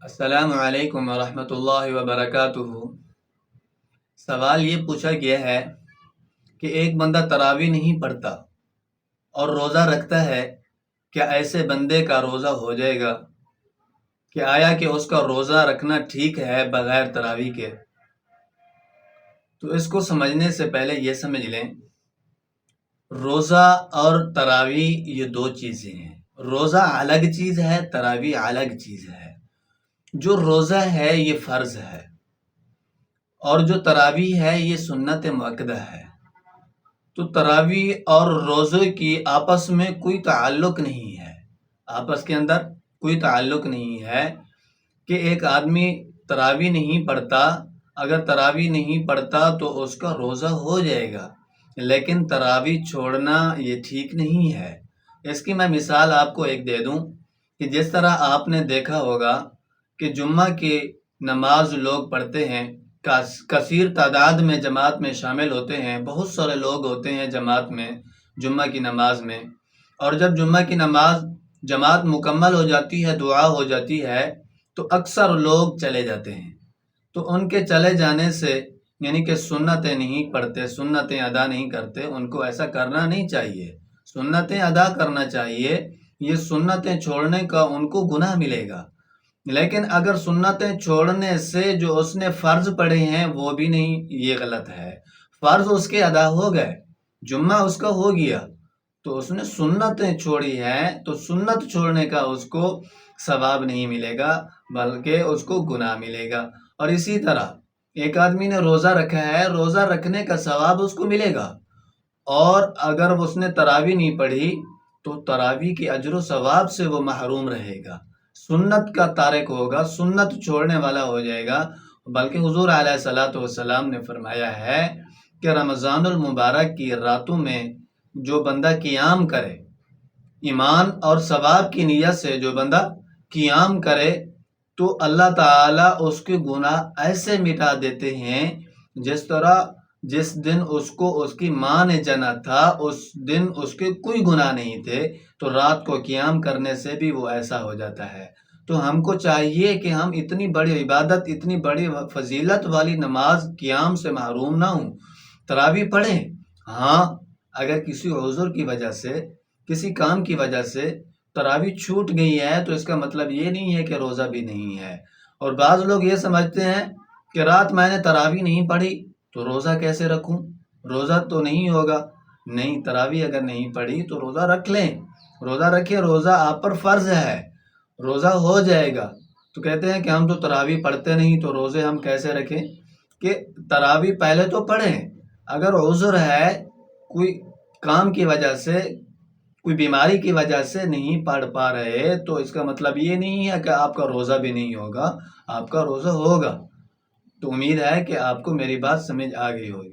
السلام علیکم ورحمۃ اللہ وبرکاتہ۔ سوال یہ پوچھا گیا ہے کہ ایک بندہ تراویح نہیں پڑھتا اور روزہ رکھتا ہے، کیا ایسے بندے کا روزہ ہو جائے گا؟ کہ آیا کہ اس کا روزہ رکھنا ٹھیک ہے بغیر تراویح کے؟ تو اس کو سمجھنے سے پہلے یہ سمجھ لیں، روزہ اور تراویح یہ دو چیزیں ہیں۔ روزہ الگ چیز ہے، تراویح الگ چیز ہے۔ جو روزہ ہے یہ فرض ہے اور جو تراویح ہے یہ سنت مؤکدہ ہے۔ تو تراویح اور روزے کی آپس میں کوئی تعلق نہیں ہے، آپس کے اندر کوئی تعلق نہیں ہے کہ ایک آدمی تراویح نہیں پڑھتا، اگر تراویح نہیں پڑھتا تو اس کا روزہ ہو جائے گا، لیکن تراویح چھوڑنا یہ ٹھیک نہیں ہے۔ اس کی میں مثال آپ کو ایک دے دوں کہ جس طرح آپ نے دیکھا ہوگا کہ جمعہ کی نماز لوگ پڑھتے ہیں، کثیر تعداد میں جماعت میں شامل ہوتے ہیں، بہت سارے لوگ ہوتے ہیں جماعت میں جمعہ کی نماز میں، اور جب جمعہ کی نماز جماعت مکمل ہو جاتی ہے، دعا ہو جاتی ہے، تو اکثر لوگ چلے جاتے ہیں۔ تو ان کے چلے جانے سے یعنی کہ سنتیں نہیں پڑھتے، سنتیں ادا نہیں کرتے، ان کو ایسا کرنا نہیں چاہیے، سنتیں ادا کرنا چاہیے۔ یہ سنتیں چھوڑنے کا ان کو گناہ ملے گا، لیکن اگر سنتیں چھوڑنے سے جو اس نے فرض پڑھے ہیں وہ بھی نہیں، یہ غلط ہے۔ فرض اس کے ادا ہو گئے، جمعہ اس کا ہو گیا، تو اس نے سنتیں چھوڑی ہیں، تو سنت چھوڑنے کا اس کو ثواب نہیں ملے گا بلکہ اس کو گناہ ملے گا۔ اور اسی طرح ایک آدمی نے روزہ رکھا ہے، روزہ رکھنے کا ثواب اس کو ملے گا، اور اگر اس نے تراویح نہیں پڑھی تو تراویح کی اجر و ثواب سے وہ محروم رہے گا، سنت کا تارک ہوگا، سنت چھوڑنے والا ہو جائے گا۔ بلکہ حضور علیہ الصلوۃ والسلام نے فرمایا ہے کہ رمضان المبارک کی راتوں میں جو بندہ قیام کرے، ایمان اور ثواب کی نیت سے جو بندہ قیام کرے، تو اللہ تعالیٰ اس کے گناہ ایسے مٹا دیتے ہیں جس طرح جس دن اس کو اس کی ماں نے جنا تھا اس دن اس کے کوئی گناہ نہیں تھے، تو رات کو قیام کرنے سے بھی وہ ایسا ہو جاتا ہے۔ تو ہم کو چاہیے کہ ہم اتنی بڑی عبادت، اتنی بڑی فضیلت والی نماز قیام سے محروم نہ ہوں، تراویح پڑھیں۔ ہاں، اگر کسی عذر کی وجہ سے، کسی کام کی وجہ سے تراویح چھوٹ گئی ہے تو اس کا مطلب یہ نہیں ہے کہ روزہ بھی نہیں ہے۔ اور بعض لوگ یہ سمجھتے ہیں کہ رات میں نے تراویح نہیں پڑھی تو روزہ کیسے رکھوں، روزہ تو نہیں ہوگا۔ نہیں، تراویح اگر نہیں پڑھی تو روزہ رکھ لیں، روزہ رکھیں، روزہ آپ پر فرض ہے، روزہ ہو جائے گا۔ تو کہتے ہیں کہ ہم تو تراویح پڑھتے نہیں تو روزے ہم کیسے رکھیں؟ کہ تراویح پہلے تو پڑھیں، اگر عذر ہے، کوئی کام کی وجہ سے، کوئی بیماری کی وجہ سے نہیں پڑھ پا رہے، تو اس کا مطلب یہ نہیں ہے کہ آپ کا روزہ بھی نہیں ہوگا، آپ کا روزہ ہوگا۔ تو امید ہے کہ آپ کو میری بات سمجھ آ گئی ہوگی۔